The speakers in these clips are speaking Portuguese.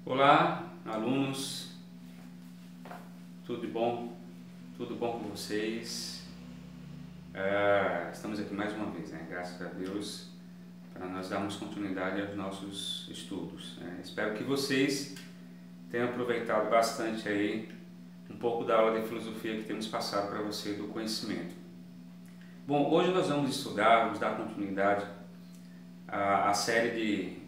Olá, alunos, tudo bom? Tudo bom com vocês? Estamos aqui mais uma vez, né? Graças a Deus, para nós darmos continuidade aos nossos estudos, né? Espero que vocês tenham aproveitado bastante aí um pouco da aula de filosofia que temos passado para você do conhecimento. Bom, hoje nós vamos estudar, vamos dar continuidade à série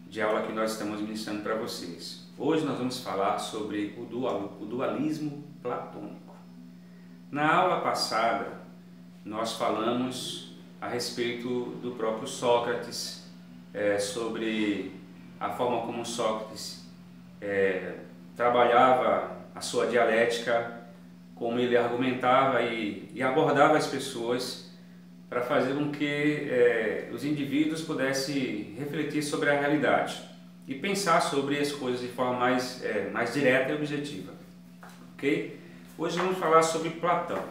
de aula que nós estamos ministrando para vocês. Hoje nós vamos falar sobre o dualismo platônico. Na aula passada, nós falamos a respeito do próprio Sócrates, sobre a forma como Sócrates trabalhava a sua dialética, como ele argumentava e abordava as pessoas para fazer com que os indivíduos pudessem refletir sobre a realidade e pensar sobre as coisas de forma mais direta e objetiva. Ok? Hoje vamos falar sobre Platão,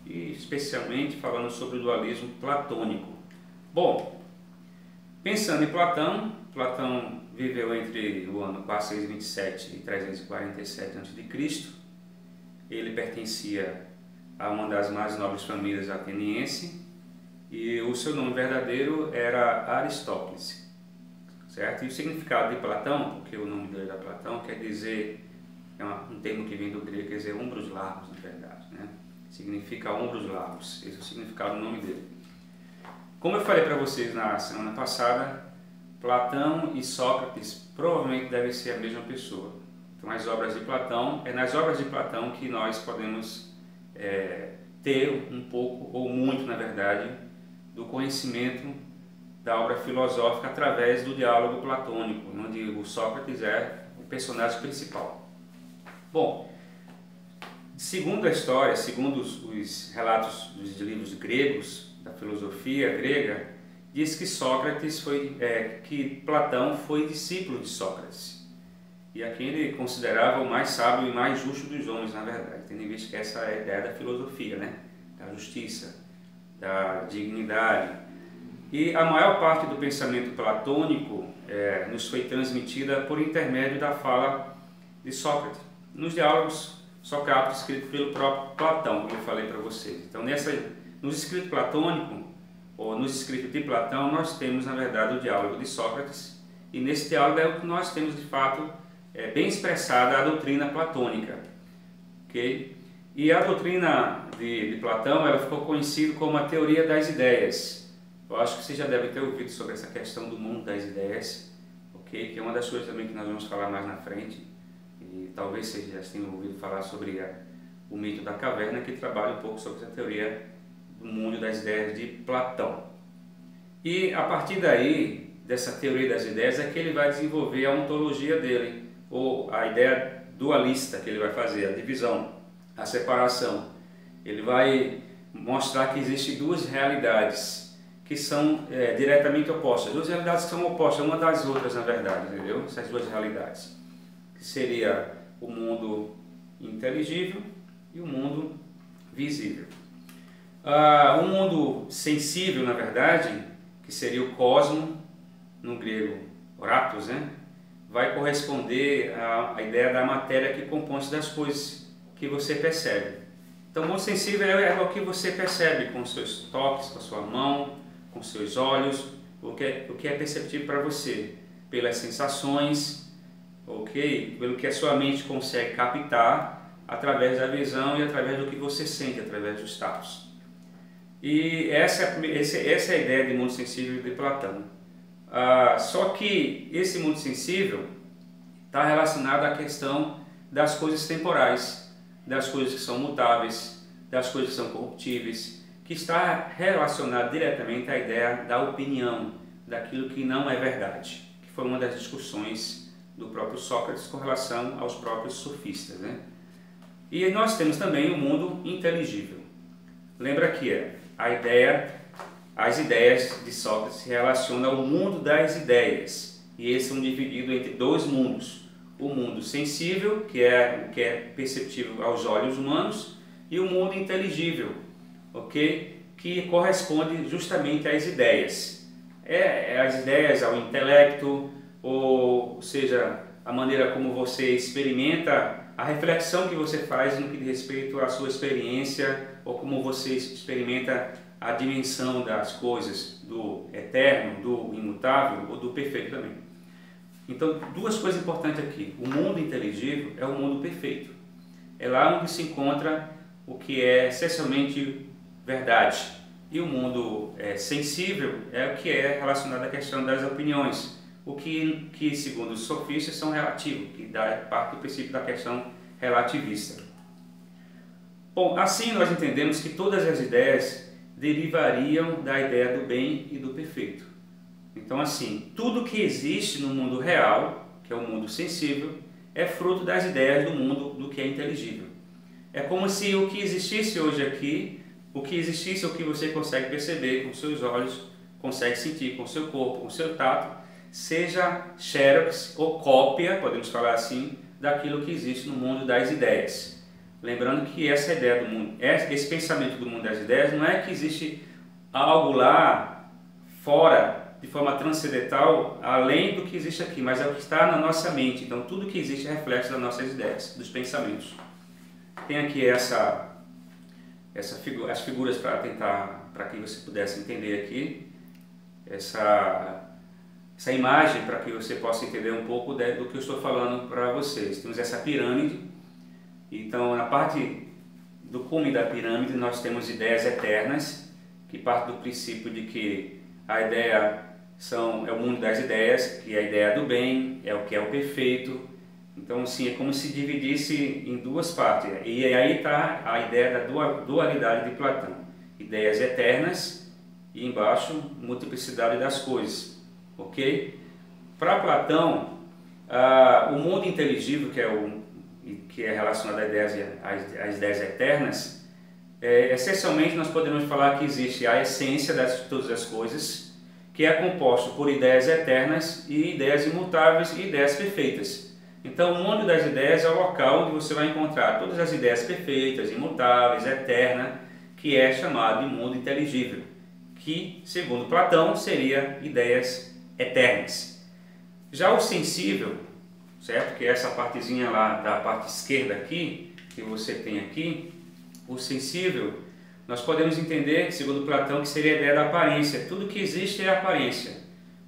e especialmente falando sobre o dualismo platônico. Bom, pensando em Platão, Platão viveu entre o ano 427 e 347 a.C. Ele pertencia a uma das mais nobres famílias ateniense e o seu nome verdadeiro era Aristóteles, certo? E o significado de Platão, porque o nome dele era Platão, quer dizer, é um termo que vem do grego, quer dizer ombros largos, na verdade, né? Significa ombros largos, esse é o significado do nome dele. Como eu falei para vocês na semana passada, Platão e Sócrates provavelmente devem ser a mesma pessoa. Então, as obras de Platão, é nas obras de Platão que nós podemos ter um pouco, ou muito na verdade, do conhecimento da obra filosófica através do diálogo platônico, onde o Sócrates é o personagem principal. Bom, segundo a história, segundo os relatos dos livros gregos, da filosofia grega, diz que que Platão foi discípulo de Sócrates, e a quem ele considerava o mais sábio e mais justo dos homens, na verdade, tendo em vista que essa é a ideia da filosofia, né? Da justiça, da dignidade. E a maior parte do pensamento platônico nos foi transmitida por intermédio da fala de Sócrates, nos diálogos socráticos escritos pelo próprio Platão, como eu falei para vocês. Então, nos escritos platônicos, ou nos escritos de Platão, nós temos, na verdade, o diálogo de Sócrates, e nesse diálogo é o que nós temos, de fato, bem expressada a doutrina platônica. Okay? E a doutrina de Platão, ela ficou conhecida como a teoria das ideias. Eu acho que você já deve ter ouvido sobre essa questão do mundo das ideias, okay? Que é uma das coisas também que nós vamos falar mais na frente, e talvez você já tenha ouvido falar sobre o mito da caverna, que trabalha um pouco sobre essa teoria do mundo das ideias de Platão. E a partir daí, dessa teoria das ideias, é que ele vai desenvolver a ontologia dele, ou a ideia dualista que ele vai fazer, a divisão, a separação. Ele vai mostrar que existem duas realidades que são diretamente opostas, duas realidades que são opostas uma das outras, na verdade, entendeu? Essas duas realidades, que seria o mundo inteligível e o mundo visível. O mundo sensível, na verdade, que seria o cosmo, no grego oratos, né? Vai corresponder à ideia da matéria que compõe-se das coisas que você percebe. Então, o mundo sensível é o que você percebe com os seus toques, com a sua mão, com os seus olhos, o que é perceptível para você, pelas sensações, ok? Pelo que a sua mente consegue captar através da visão e através do que você sente, através dos tatos. E essa é a ideia de mundo sensível de Platão. Só que esse mundo sensível está relacionado à questão das coisas temporais, das coisas que são mutáveis, das coisas que são corruptíveis, que está relacionado diretamente à ideia da opinião, daquilo que não é verdade, que foi uma das discussões do próprio Sócrates com relação aos próprios sofistas, né? E nós temos também o mundo inteligível. Lembra que as ideias de Sócrates se relacionam ao mundo das ideias, e eles são divididos entre dois mundos: o mundo sensível, que é o que é perceptível aos olhos humanos, e o mundo inteligível, ok? Que corresponde justamente às ideias. As ideias ao intelecto, ou seja, a maneira como você experimenta, a reflexão que você faz no que diz respeito à sua experiência, ou como você experimenta a dimensão das coisas, do eterno, do imutável ou do perfeito também. Então, duas coisas importantes aqui. O mundo inteligível é o mundo perfeito. É lá onde se encontra o que é essencialmente verdade. E o mundo sensível é o que é relacionado à questão das opiniões. O que segundo os sofistas, são relativos, que dá parte do princípio da questão relativista. Bom, assim nós entendemos que todas as ideias derivariam da ideia do bem e do perfeito. Então, assim, tudo que existe no mundo real, que é o mundo sensível, é fruto das ideias do mundo do que é inteligível. É como se o que existisse hoje aqui, o que você consegue perceber com seus olhos, consegue sentir com seu corpo, com seu tato, seja xerox ou cópia, podemos falar assim, daquilo que existe no mundo das ideias. Lembrando que essa ideia do mundo, esse pensamento do mundo das ideias, não é que existe algo lá fora, de forma transcendental, além do que existe aqui, mas é o que está na nossa mente. Então tudo que existe é reflexo das nossas ideias, dos pensamentos. Tem aqui as figuras para que você pudesse entender aqui, essa imagem, para que você possa entender um pouco do que eu estou falando para vocês. Temos essa pirâmide. Então, na parte do cume da pirâmide, nós temos ideias eternas, que parte do princípio de que a ideia é o mundo das ideias, que é a ideia do bem, é o que é o perfeito. Então, sim, é como se dividisse em duas partes. E aí está a ideia da dualidade de Platão. Ideias eternas e embaixo, multiplicidade das coisas. Ok? Para Platão, o mundo inteligível, que é relacionado às ideias eternas, essencialmente nós podemos falar que existe a essência de todas as coisas, que é composto por ideias eternas e ideias imutáveis e ideias perfeitas. Então, o mundo das ideias é o local onde você vai encontrar todas as ideias perfeitas, imutáveis, eternas, que é chamado de mundo inteligível, que, segundo Platão, seria ideias eternas. Já o sensível, certo? Que é essa partezinha lá da parte esquerda aqui, que você tem aqui, o sensível, nós podemos entender, segundo Platão, que seria a ideia da aparência. Tudo que existe é aparência.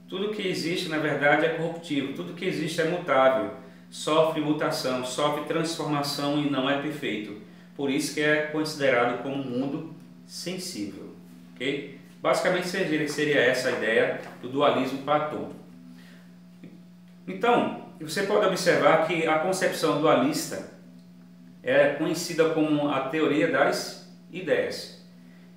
Tudo que existe, na verdade, é corruptível. Tudo que existe é mutável. Sofre mutação, sofre transformação e não é perfeito. Por isso que é considerado como um mundo sensível. Okay? Basicamente seria essa a ideia do dualismo platônico. Então, você pode observar que a concepção dualista é conhecida como a teoria das ideias,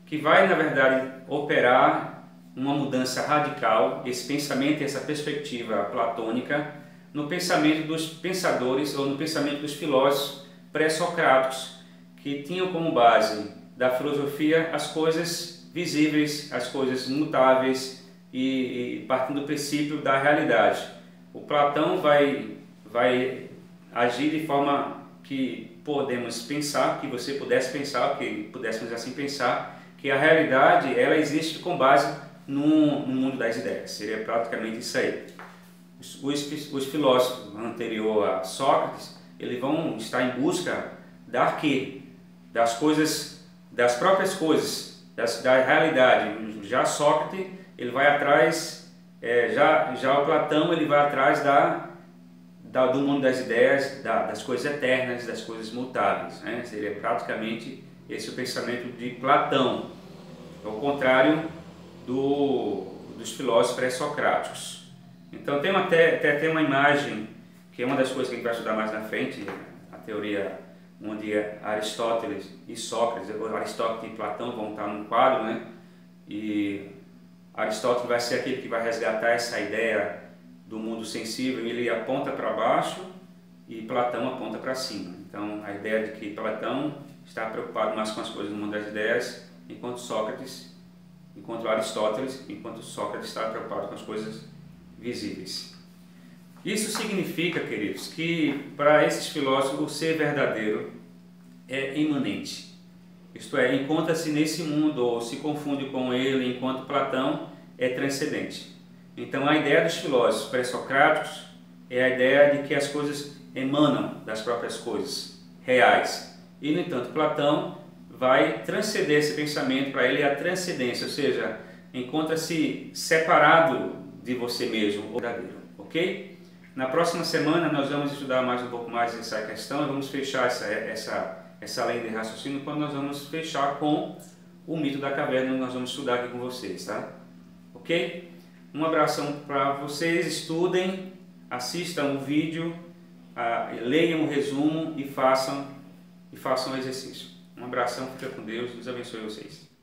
que vai, na verdade, operar uma mudança radical, esse pensamento, essa perspectiva platônica, no pensamento dos pensadores ou no pensamento dos filósofos pré-socráticos, que tinham como base da filosofia as coisas visíveis, as coisas mutáveis e partindo do princípio da realidade. O Platão vai agir de forma que podemos pensar, que você pudesse pensar, que pudéssemos assim pensar, que a realidade ela existe com base no mundo das ideias. Seria praticamente isso aí. Os filósofos anterior a Sócrates, eles vão estar em busca da quê? Das coisas, das próprias coisas, da realidade. Já Sócrates, ele vai atrás, já o Platão, ele vai atrás do mundo das ideias, das coisas eternas, das coisas mutáveis, né? Seria praticamente esse o pensamento de Platão, ao contrário dos filósofos pré-socráticos. Então tem até uma imagem, que é uma das coisas que a gente vai estudar mais na frente, a teoria onde Aristóteles e Sócrates, Aristóteles e Platão vão estar num quadro, né? E Aristóteles vai ser aquele que vai resgatar essa ideia do mundo sensível, ele aponta para baixo e Platão aponta para cima. Então a ideia de que Platão está preocupado mais com as coisas do mundo das ideias, enquanto Aristóteles, enquanto Sócrates está preocupado com as coisas visíveis. Isso significa, queridos, que para esses filósofos o ser verdadeiro é imanente. Isto é, encontra-se nesse mundo ou se confunde com ele, enquanto Platão é transcendente. Então a ideia dos filósofos pré-socráticos é a ideia de que as coisas emanam das próprias coisas reais. E, no entanto, Platão vai transcender esse pensamento. Para ele é a transcendência, ou seja, encontra-se separado de você mesmo, o verdadeiro, ok? Na próxima semana nós vamos estudar mais um pouco mais essa questão e vamos fechar essa linha de raciocínio quando nós vamos fechar com o mito da caverna, que nós vamos estudar aqui com vocês, tá? Ok? Um abração para vocês, estudem, assistam o vídeo, leiam o resumo e façam o exercício. Um abração, fica com Deus, Deus abençoe vocês.